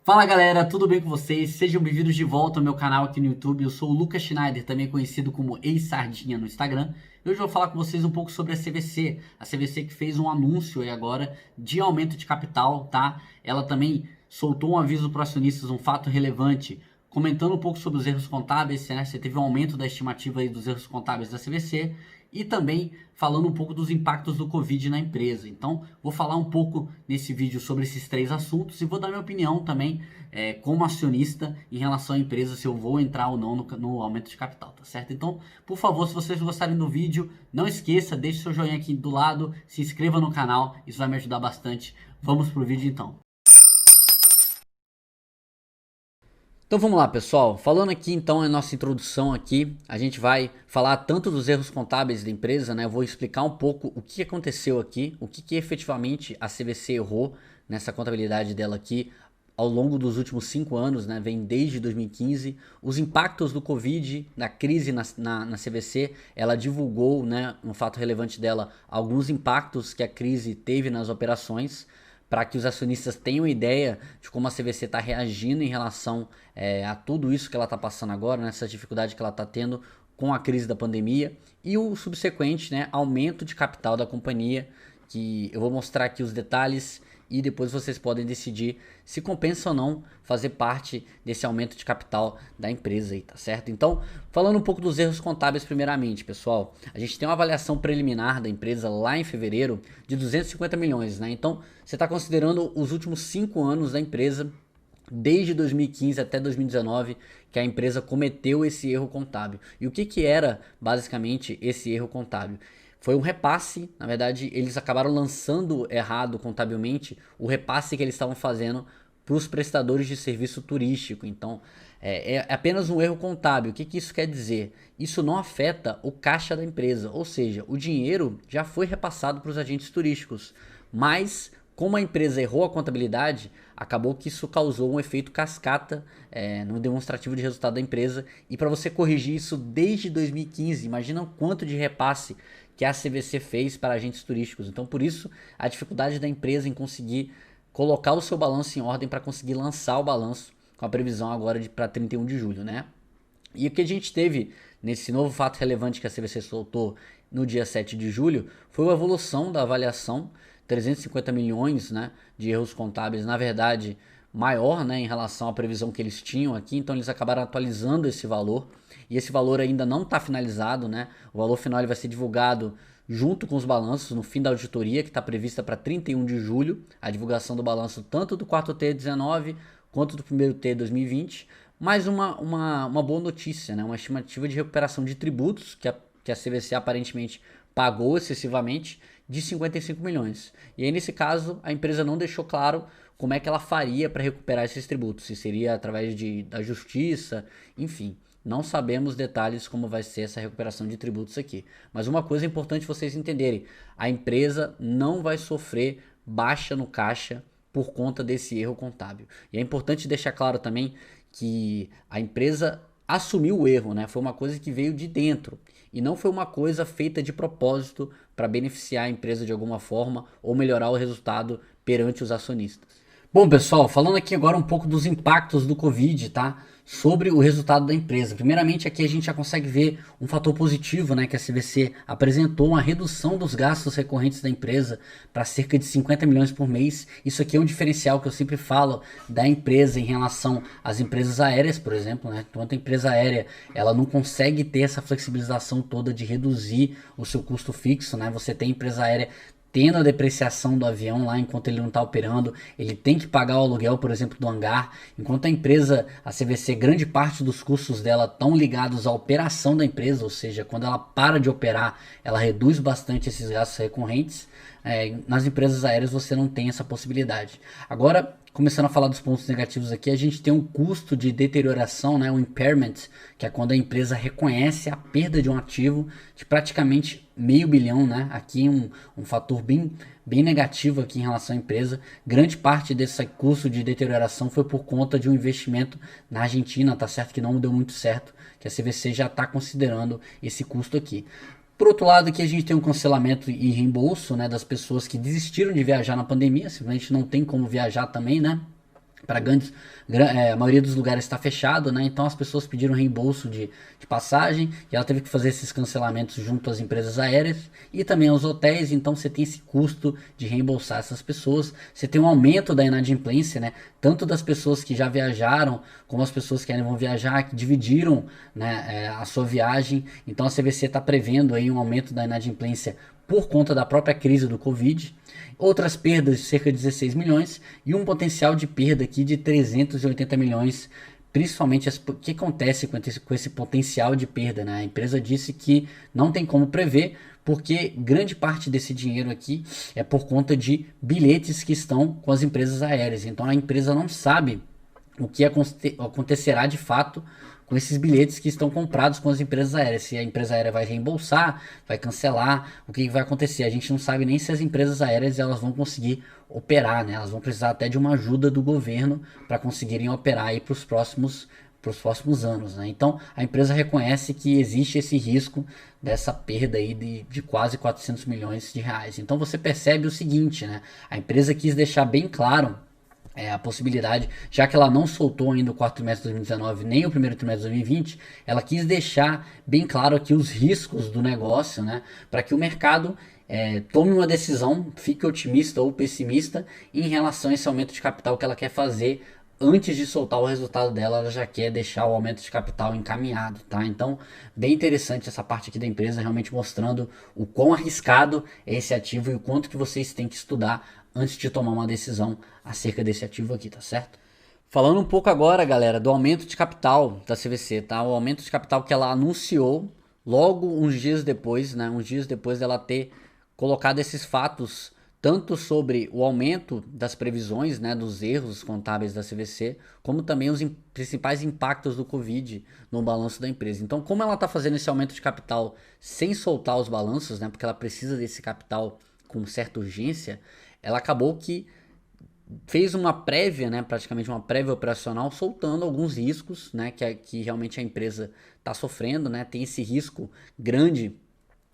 Fala galera, tudo bem com vocês? Sejam bem-vindos de volta ao meu canal aqui no YouTube. Eu sou o Lucas Schneider, também conhecido como Ex-Sardinha no Instagram. E hoje eu vou falar com vocês um pouco sobre a CVC que fez um anúncio aí agora de aumento de capital, tá? Ela também soltou um aviso para os acionistas, um fato relevante, comentando um pouco sobre os erros contábeis, né? Você teve um aumento da estimativa aí dos erros contábeis da CVC e também falando um pouco dos impactos do Covid na empresa. Então, vou falar um pouco nesse vídeo sobre esses três assuntos e vou dar minha opinião também como acionista em relação à empresa, se eu vou entrar ou não no aumento de capital, tá certo? Então, por favor, se vocês gostarem do vídeo, não esqueça, deixe seu joinha aqui do lado, se inscreva no canal, isso vai me ajudar bastante. Vamos pro vídeo então. Então vamos lá, pessoal. Falando aqui então a nossa introdução aqui, a gente vai falar tanto dos erros contábeis da empresa, né? Eu vou explicar um pouco o que aconteceu aqui, o que efetivamente a CVC errou nessa contabilidade dela aqui ao longo dos últimos 5 anos, né? Vem desde 2015, os impactos do Covid, da crise na CVC, ela divulgou, né, um fato relevante dela, alguns impactos que a crise teve nas operações, para que os acionistas tenham ideia de como a CVC está reagindo em relação a tudo isso que ela está passando agora, nessa dificuldade que ela está tendo com a crise da pandemia e o subsequente, né, aumento de capital da companhia, que eu vou mostrar aqui os detalhes e depois vocês podem decidir se compensa ou não fazer parte desse aumento de capital da empresa aí, tá certo? Então, falando um pouco dos erros contábeis primeiramente, pessoal, a gente tem uma avaliação preliminar da empresa lá em fevereiro de 250 milhões, né? Então, você está considerando os últimos 5 anos da empresa, desde 2015 até 2019, que a empresa cometeu esse erro contábil. E o que era basicamente esse erro contábil? Foi um repasse, na verdade eles acabaram lançando errado contabilmente o repasse que eles estavam fazendo para os prestadores de serviço turístico. Então é apenas um erro contábil. O que isso quer dizer? Isso não afeta o caixa da empresa, ou seja, o dinheiro já foi repassado para os agentes turísticos, mas como a empresa errou a contabilidade, acabou que isso causou um efeito cascata no demonstrativo de resultado da empresa. E para você corrigir isso desde 2015, imagina o quanto de repasse que a CVC fez para agentes turísticos. Então, por isso, a dificuldade da empresa em conseguir colocar o seu balanço em ordem para conseguir lançar o balanço com a previsão agora para 31 de julho, né? E o que a gente teve nesse novo fato relevante que a CVC soltou no dia 7 de julho foi a evolução da avaliação, 350 milhões, né, de erros contábeis, na verdade maior, né, em relação à previsão que eles tinham aqui. Então eles acabaram atualizando esse valor e esse valor ainda não está finalizado, né? O valor final ele vai ser divulgado junto com os balanços no fim da auditoria, que está prevista para 31 de julho, a divulgação do balanço tanto do quarto T 19 quanto do primeiro T 2020. Mais uma boa notícia, né? Uma estimativa de recuperação de tributos que a CVC aparentemente pagou excessivamente, de 55 milhões. E aí, nesse caso, a empresa não deixou claro como é que ela faria para recuperar esses tributos, se seria através da justiça, enfim. Não sabemos detalhes como vai ser essa recuperação de tributos aqui. Mas uma coisa é importante vocês entenderem: a empresa não vai sofrer baixa no caixa por conta desse erro contábil. E é importante deixar claro também que a empresa assumiu o erro, né? Foi uma coisa que veio de dentro e não foi uma coisa feita de propósito para beneficiar a empresa de alguma forma ou melhorar o resultado perante os acionistas. Bom, pessoal, falando aqui agora um pouco dos impactos do Covid, tá? Sobre o resultado da empresa. Primeiramente, aqui a gente já consegue ver um fator positivo, né? Que a CVC apresentou uma redução dos gastos recorrentes da empresa para cerca de 50 milhões por mês. Isso aqui é um diferencial que eu sempre falo da empresa em relação às empresas aéreas, por exemplo, né? Enquanto a empresa aérea, ela não consegue ter essa flexibilização toda de reduzir o seu custo fixo, né? Você tem empresa aérea tendo a depreciação do avião lá enquanto ele não está operando, ele tem que pagar o aluguel, por exemplo, do hangar, enquanto a empresa, a CVC, grande parte dos custos dela estão ligados à operação da empresa, ou seja, quando ela para de operar, ela reduz bastante esses gastos recorrentes. Nas empresas aéreas você não tem essa possibilidade. Agora, começando a falar dos pontos negativos aqui, a gente tem um custo de deterioração, né, um impairment, que é quando a empresa reconhece a perda de um ativo de praticamente meio bilhão, né? Aqui um fator bem negativo aqui em relação à empresa. Grande parte desse custo de deterioração foi por conta de um investimento na Argentina, tá certo? Que não deu muito certo, que a CVC já está considerando esse custo aqui. Por outro lado, aqui a gente tem um cancelamento e reembolso, né, das pessoas que desistiram de viajar na pandemia, simplesmente não tem como viajar também, né? para a maioria dos lugares está fechado, né? Então as pessoas pediram reembolso de passagem e ela teve que fazer esses cancelamentos junto às empresas aéreas e também aos hotéis. Então você tem esse custo de reembolsar essas pessoas. Você tem um aumento da inadimplência, né? Tanto das pessoas que já viajaram como as pessoas que ainda vão viajar, que dividiram, né, a sua viagem. Então a CVC está prevendo aí um aumento da inadimplência por conta da própria crise do Covid. Outras perdas de cerca de 16 milhões e um potencial de perda aqui de 380 milhões, principalmente o que acontece com esse potencial de perda, né? A empresa disse que não tem como prever, porque grande parte desse dinheiro aqui é por conta de bilhetes que estão com as empresas aéreas. Então a empresa não sabe o que acontecerá de fato com esses bilhetes que estão comprados com as empresas aéreas. Se a empresa aérea vai reembolsar, vai cancelar, o que vai acontecer? A gente não sabe nem se as empresas aéreas elas vão conseguir operar, né? Elas vão precisar até de uma ajuda do governo para conseguirem operar aí para os próximos anos, né? Então a empresa reconhece que existe esse risco dessa perda aí de quase 400 milhões de reais. Então você percebe o seguinte, né? A empresa quis deixar bem claro a possibilidade, já que ela não soltou ainda o quarto trimestre de 2019 nem o primeiro trimestre de 2020, ela quis deixar bem claro aqui os riscos do negócio, né, para que o mercado tome uma decisão, fique otimista ou pessimista em relação a esse aumento de capital que ela quer fazer. Antes de soltar o resultado dela, ela já quer deixar o aumento de capital encaminhado, tá? Então, bem interessante essa parte aqui da empresa, realmente mostrando o quão arriscado é esse ativo e o quanto que vocês têm que estudar antes de tomar uma decisão acerca desse ativo aqui, tá certo? Falando um pouco agora, galera, do aumento de capital da CVC, tá? O aumento de capital que ela anunciou logo uns dias depois, né? Uns dias depois dela ter colocado esses fatos tanto sobre o aumento das previsões, né, dos erros contábeis da CVC, como também os principais impactos do Covid no balanço da empresa. Então, como ela está fazendo esse aumento de capital sem soltar os balanços, né, porque ela precisa desse capital com certa urgência, ela acabou que fez uma prévia, né, praticamente uma prévia operacional, soltando alguns riscos, né, que realmente a empresa está sofrendo, né, tem esse risco grande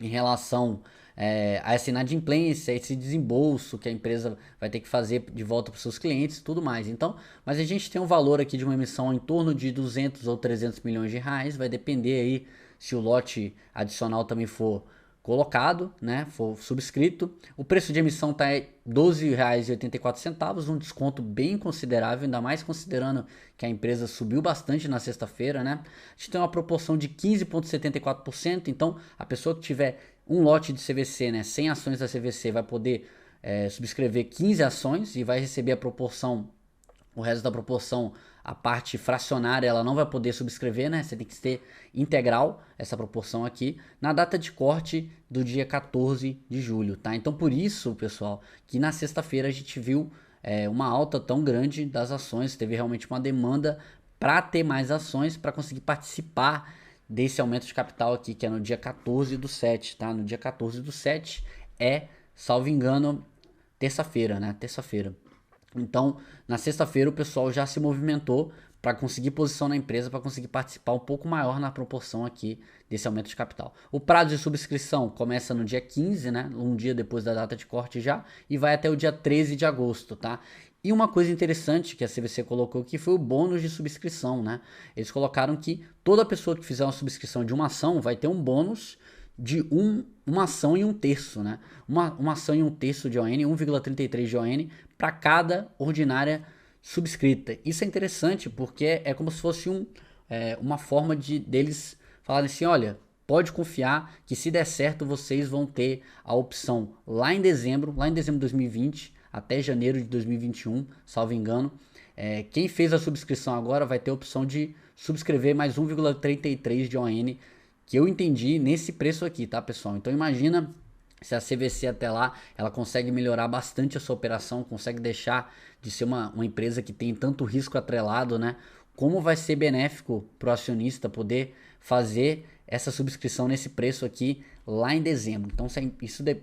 em relação a essa inadimplência, esse desembolso que a empresa vai ter que fazer de volta para os seus clientes e tudo mais. Então, mas a gente tem um valor aqui de uma emissão em torno de 200 ou 300 milhões de reais, vai depender aí se o lote adicional também for colocado, né, for subscrito. O preço de emissão está em R$ 12,84, um desconto bem considerável, ainda mais considerando que a empresa subiu bastante na sexta-feira, né? A gente tem uma proporção de 15,74%, então a pessoa que tiver um lote de CVC, né, 100 ações da CVC, vai poder subscrever 15 ações e vai receber a proporção, o resto da proporção, a parte fracionária, ela não vai poder subscrever, né? Você tem que ter integral essa proporção aqui na data de corte do dia 14 de julho, tá? Então por isso, pessoal, que na sexta-feira a gente viu uma alta tão grande das ações, teve realmente uma demanda para ter mais ações, para conseguir participar desse aumento de capital aqui, que é no dia 14 do 7, tá? No dia 14 do 7 salvo engano, terça-feira, né? Terça-feira. Então, na sexta-feira o pessoal já se movimentou para conseguir posição na empresa, para conseguir participar um pouco maior na proporção aqui desse aumento de capital. O prazo de subscrição começa no dia 15, né, um dia depois da data de corte já, e vai até o dia 13 de agosto, tá? E uma coisa interessante que a CVC colocou aqui foi o bônus de subscrição, né? Eles colocaram que toda pessoa que fizer uma subscrição de uma ação vai ter um bônus de uma ação e um terço, né? Uma ação e um terço de ON, 1,33 de ON para cada ordinária subscrita. Isso é interessante porque é como se fosse uma forma deles falarem assim, olha, pode confiar que se der certo vocês vão ter a opção lá em dezembro de 2020 até janeiro de 2021, salvo engano. Quem fez a subscrição agora vai ter a opção de subscrever mais 1,33 de ON, que eu entendi nesse preço aqui, tá, pessoal? Então imagina se a CVC até lá, ela consegue melhorar bastante a sua operação, consegue deixar de ser uma empresa que tem tanto risco atrelado, né? Como vai ser benéfico para o acionista poder fazer essa subscrição nesse preço aqui lá em dezembro. Então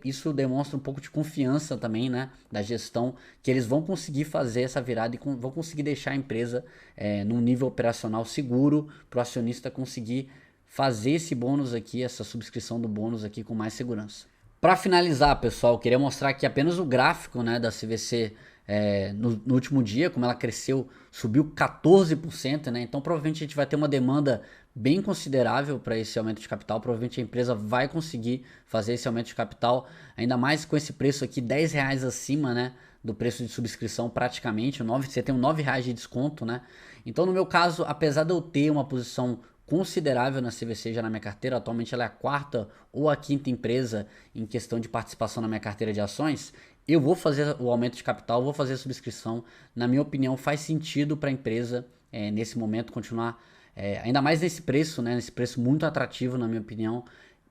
isso demonstra um pouco de confiança também, né, da gestão, que eles vão conseguir fazer essa virada e vão conseguir deixar a empresa num nível operacional seguro para o acionista conseguir fazer esse bônus aqui, essa subscrição do bônus aqui com mais segurança. Para finalizar, pessoal, eu queria mostrar aqui apenas o gráfico, né, da CVC no último dia, como ela cresceu, subiu 14%, né? Então provavelmente a gente vai ter uma demanda bem considerável para esse aumento de capital. Provavelmente a empresa vai conseguir fazer esse aumento de capital, ainda mais com esse preço aqui, R$ 10 acima, né? Do preço de subscrição praticamente, você tem R$ 9 de desconto, né? Então no meu caso, apesar de eu ter uma posição considerável na CVC já na minha carteira, atualmente ela é a quarta ou a quinta empresa em questão de participação na minha carteira de ações, eu vou fazer o aumento de capital, vou fazer a subscrição. Na minha opinião, faz sentido para a empresa nesse momento continuar, ainda mais nesse preço, né? Nesse preço muito atrativo, na minha opinião.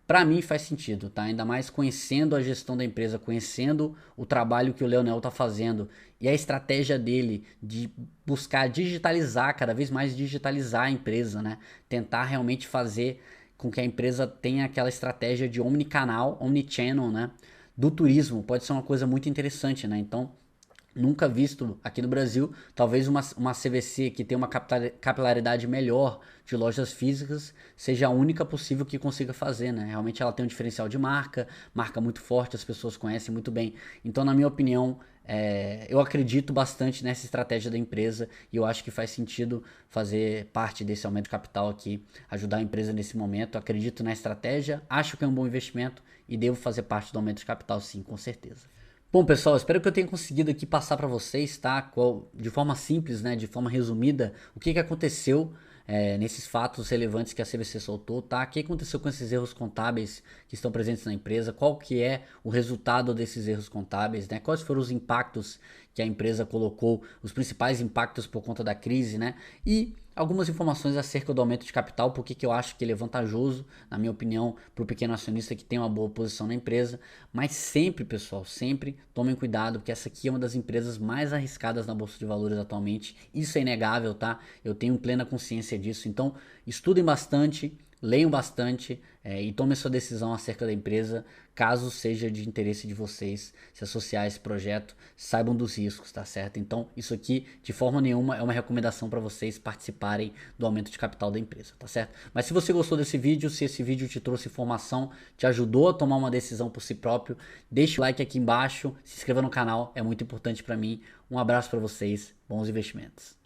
Para mim faz sentido, tá? Ainda mais conhecendo a gestão da empresa, conhecendo o trabalho que o Leonel está fazendo e a estratégia dele de buscar digitalizar, cada vez mais digitalizar a empresa, né? Tentar realmente fazer com que a empresa tenha aquela estratégia de omnicanal, omnichannel, né? Do turismo, pode ser uma coisa muito interessante, né? Então, nunca visto aqui no Brasil, talvez uma CVC que tem uma capilaridade melhor de lojas físicas seja a única possível que consiga fazer, né? Realmente ela tem um diferencial de marca muito forte, as pessoas conhecem muito bem. Então, na minha opinião, eu acredito bastante nessa estratégia da empresa e eu acho que faz sentido fazer parte desse aumento de capital aqui, ajudar a empresa nesse momento. Eu acredito na estratégia, acho que é um bom investimento e devo fazer parte do aumento de capital, sim, com certeza. Bom, pessoal, espero que eu tenha conseguido aqui passar para vocês, tá? De forma simples, né? De forma resumida, o que aconteceu nesses fatos relevantes que a CVC soltou, tá? O que aconteceu com esses erros contábeis que estão presentes na empresa? Qual que é o resultado desses erros contábeis, né? Quais foram os impactos que a empresa colocou, os principais impactos por conta da crise, né? E algumas informações acerca do aumento de capital, porque que eu acho que ele é vantajoso, na minha opinião, para o pequeno acionista que tem uma boa posição na empresa. Mas sempre, pessoal, sempre tomem cuidado, porque essa aqui é uma das empresas mais arriscadas na Bolsa de Valores atualmente. Isso é inegável, tá? Eu tenho plena consciência disso. Então, estudem bastante, leiam bastante e tomem sua decisão acerca da empresa, caso seja de interesse de vocês se associar a esse projeto, saibam dos riscos, tá certo? Então, isso aqui, de forma nenhuma, é uma recomendação para vocês participarem do aumento de capital da empresa, tá certo? Mas se você gostou desse vídeo, se esse vídeo te trouxe informação, te ajudou a tomar uma decisão por si próprio, deixa o like aqui embaixo, se inscreva no canal, é muito importante para mim. Um abraço para vocês, bons investimentos.